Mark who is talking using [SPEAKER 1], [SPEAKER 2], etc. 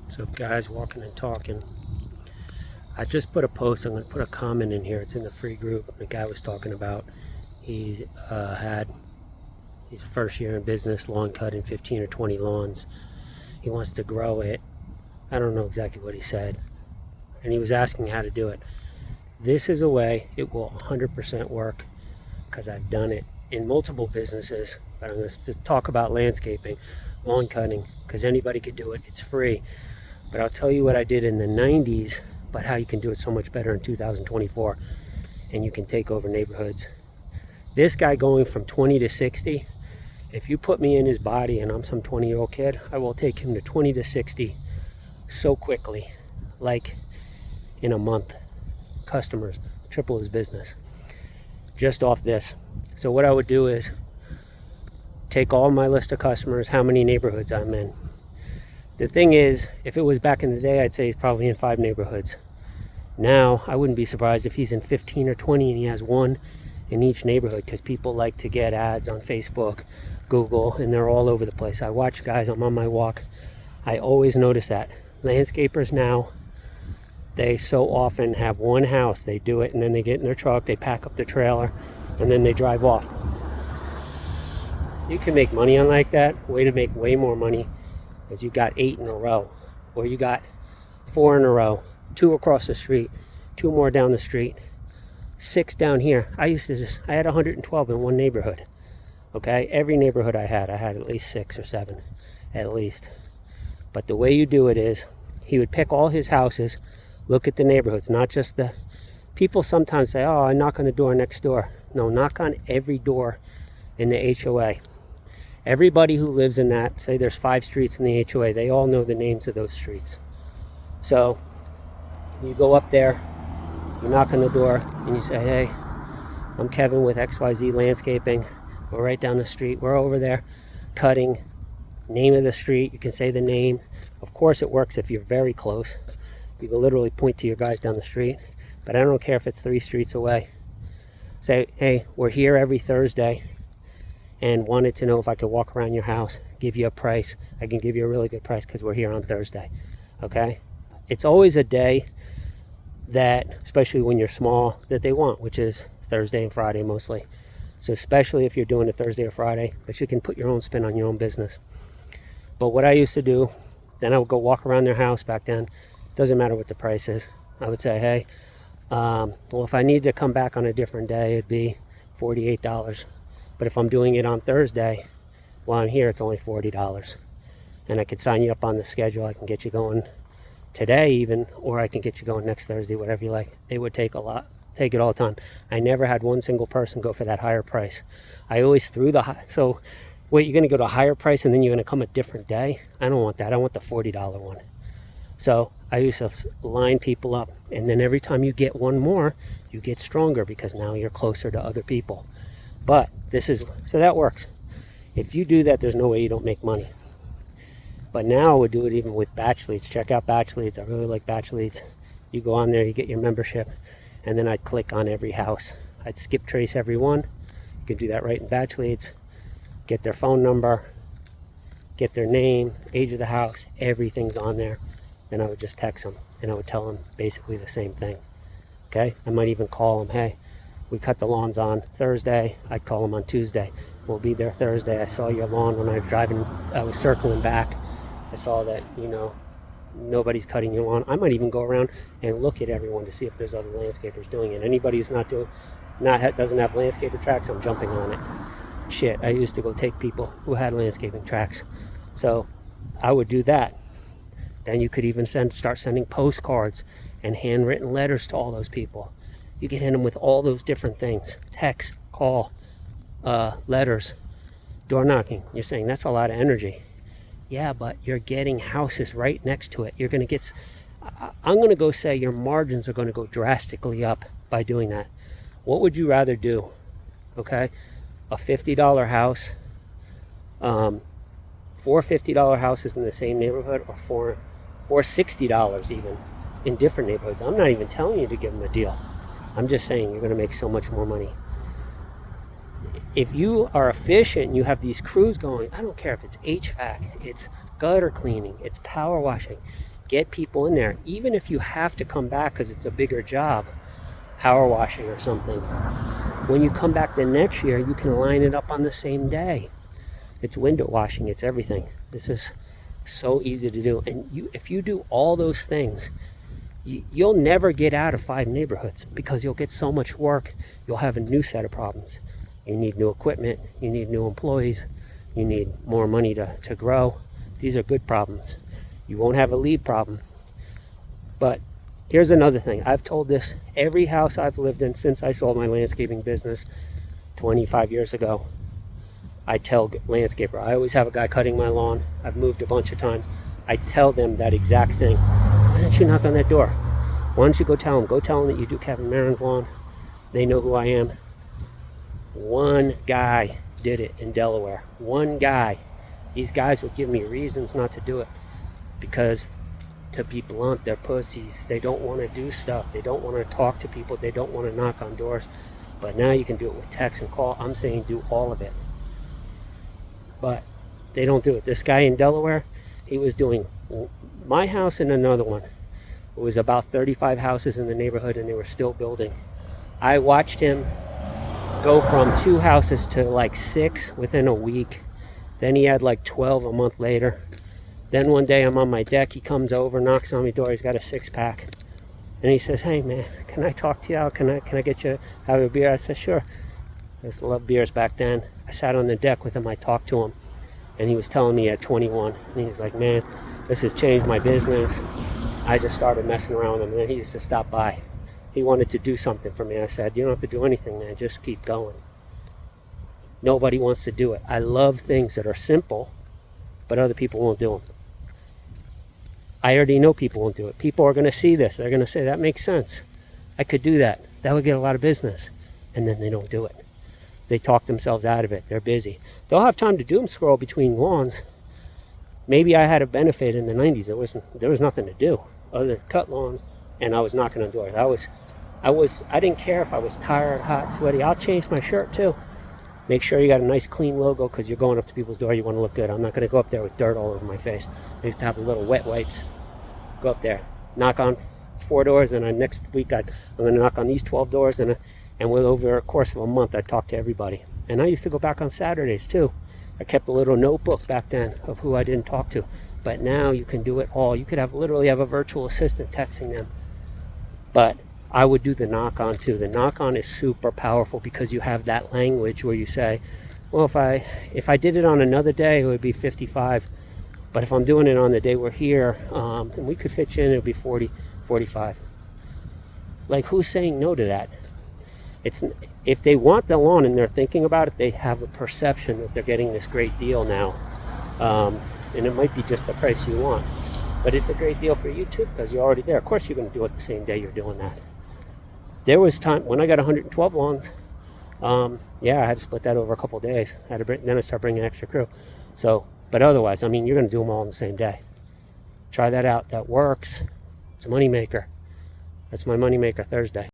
[SPEAKER 1] So guys, walking and talking. I just put a post. I'm going to put a comment in here. It's in the free group. The guy was talking about he had his first year in business, lawn cutting 15 or 20 lawns. He wants to grow it. I don't know exactly what he said. And he was asking how to do it. This is a way it will 100% work because I've done it in multiple businesses. But I'm going to talk about landscaping, lawn cutting, because anybody could do it. It's free. But I'll tell you what I did in the 90s, but how you can do it so much better in 2024, and you can take over neighborhoods. This guy going from 20 to 60, if you put me in his body and I'm some 20-year-old kid, I will take him to 20 to 60 so quickly, like in a month. Customers, triple his business just off this. So what I would do is take all my list of customers, how many neighborhoods I'm in. The thing is, if it was back in the day, I'd say he's probably in 5 neighborhoods. Now, I wouldn't be surprised if he's in 15 or 20 and he has one in each neighborhood, because people like to get ads on Facebook, Google, and they're all over the place. I watch guys, I'm on my walk. I always notice that. Landscapers now, they so often have one house. They do it and then they get in their truck, they pack up the trailer, and then they drive off. You can make money on like that. Way to make way more money is you got 8 in a row, or you got 4 in a row, 2 across the street, 2 more down the street, 6 down here. I had 112 in one neighborhood. Okay, every neighborhood I had at least 6 or 7, at least. But the way you do it is, he would pick all his houses, look at the neighborhoods, not just the people. Sometimes say, oh, I knock on the door next door. No, knock on every door in the HOA. Everybody who lives in that, say there's 5 streets in the HOA, they all know the names of those streets. So you go up there, you knock on the door, and you say, hey, I'm Kevin with XYZ Landscaping. We're right down the street. We're over there cutting. Name of the street, you can say the name. Of course it works if you're very close. You can literally point to your guys down the street. But I don't care if it's 3 streets away. Say, hey, we're here every Thursday and wanted to know if I could walk around your house, give you a price. I can give you a really good price because we're here on Thursday. Okay? It's always a day that, especially when you're small, that they want, which is Thursday and Friday mostly. So especially if you're doing it Thursday or Friday, but you can put your own spin on your own business. But what I used to do, then I would go walk around their house back then. Doesn't matter what the price is. I would say, hey, well, if I need to come back on a different day, it'd be $48. But if I'm doing it on Thursday, while I'm here, it's only $40. And I could sign you up on the schedule. I can get you going today even, or I can get you going next Thursday, whatever you like. They would take it all the time. I never had one single person go for that higher price. I always threw the high. So wait, you're going to go to a higher price and then you're going to come a different day? I don't want that. I want the $40 one. So I used to line people up, and then every time you get one more, you get stronger because now you're closer to other people. But so that works. If you do that, there's no way you don't make money. But now I would do it even with batch leads. Check out batch leads. I really like batch leads. You go on there, you get your membership, and then I'd click on every house. I'd skip trace every one. You can do that right in batch leads. Get their phone number, get their name, age of the house, everything's on there. Then I would just text them, and I would tell them basically the same thing. Okay? I might even call them, hey, we cut the lawns on Thursday. I'd call them on Tuesday. We'll be there Thursday. I saw your lawn when I was driving. I was circling back. I saw that, nobody's cutting your lawn. I might even go around and look at everyone to see if there's other landscapers doing it. Anybody who's doesn't have landscaper tracks, I'm jumping on it. Shit, I used to go take people who had landscaping tracks. So I would do that. Then you could even start sending postcards and handwritten letters to all those people. You can hit them with all those different things. Text, call, letters, door knocking. You're saying that's a lot of energy. Yeah, but you're getting houses right next to it. You're going to get, I'm going to go say your margins are going to go drastically up by doing that. What would you rather do? Okay, a $50 house, 4 $50 houses in the same neighborhood, or four $60 even in different neighborhoods. I'm not even telling you to give them a deal. I'm just saying you're going to make so much more money. If you are efficient and you have these crews going, I don't care if it's HVAC, it's gutter cleaning, it's power washing, Get people in there, even if you have to come back because it's a bigger job, power washing or something. When you come back the next year, you can line it up on the same day. It's window washing, it's everything. This is so easy to do. And if you do all those things, you'll never get out of 5 neighborhoods because you'll get so much work. You'll have a new set of problems. You need new equipment, you need new employees, you need more money to grow. These are good problems. You won't have a lead problem. But here's another thing. I've told this every house I've lived in since I sold my landscaping business 25 years ago. I tell landscaper, I always have a guy cutting my lawn. I've moved a bunch of times. I tell them that exact thing. Why don't you knock on that door? Why don't you go tell them that you do Kevin Marin's lawn? They know who I am. One guy did it in Delaware. One guy. These guys would give me reasons not to do it because, to be blunt, they're pussies. They don't want to do stuff. They don't want to talk to people. They don't want to knock on doors. But now you can do it with text and call. I'm saying do all of it. But they don't do it. This guy in Delaware, he was doing my house and another one. It was about 35 houses in the neighborhood and they were still building. I watched him go from 2 houses to like 6 within a week. Then he had like 12 a month later. Then one day I'm on my deck, he comes over, knocks on my door, he's got a 6-pack. And he says, hey man, can I talk to you out? Can I get you have a beer? I said, sure. I used to love beers back then. I sat on the deck with him, I talked to him. And he was telling me at 21, and he's like, man, this has changed my business. I just started messing around with him, and then he used to stop by. He wanted to do something for me. I said, you don't have to do anything, man, just keep going. Nobody wants to do it. I love things that are simple, but other people won't do them. I already know people won't do it. People are going to see this. They're going to say, that makes sense. I could do that. That would get a lot of business. And then they don't do it. They talk themselves out of it. They're busy. They'll have time to doom scroll between lawns. Maybe I had a benefit in the 90s. There was nothing to do other than cut lawns, and I was knocking on doors. I didn't care if I was tired, hot, sweaty. I'll change my shirt too. Make sure you got a nice clean logo because you're going up to people's door. You want to look good. I'm not going to go up there with dirt all over my face. I used to have a little wet wipes. Go up there, knock on 4 doors, and next week I'm going to knock on these 12 doors, and with over a course of a month, I talked to everybody. And I used to go back on Saturdays too. I kept a little notebook back then of who I didn't talk to. But now you can do it all. You could literally have a virtual assistant texting them. But I would do the knock on too. The knock on is super powerful because you have that language where you say, well, if I did it on another day, it would be 55. But if I'm doing it on the day we're here, and we could fit you in, it would be 40, 45. Like, who's saying no to that? If they want the lawn and they're thinking about it, they have a perception that they're getting this great deal now. And it might be just the price you want. But it's a great deal for you too because you're already there. Of course you're going to do it the same day you're doing that. There was time when I got 112 lawns. Yeah, I had to split that over a couple of days. Then I started bringing extra crew. But otherwise, I mean, you're going to do them all in the same day. Try that out. That works. It's a moneymaker. That's my moneymaker Thursday.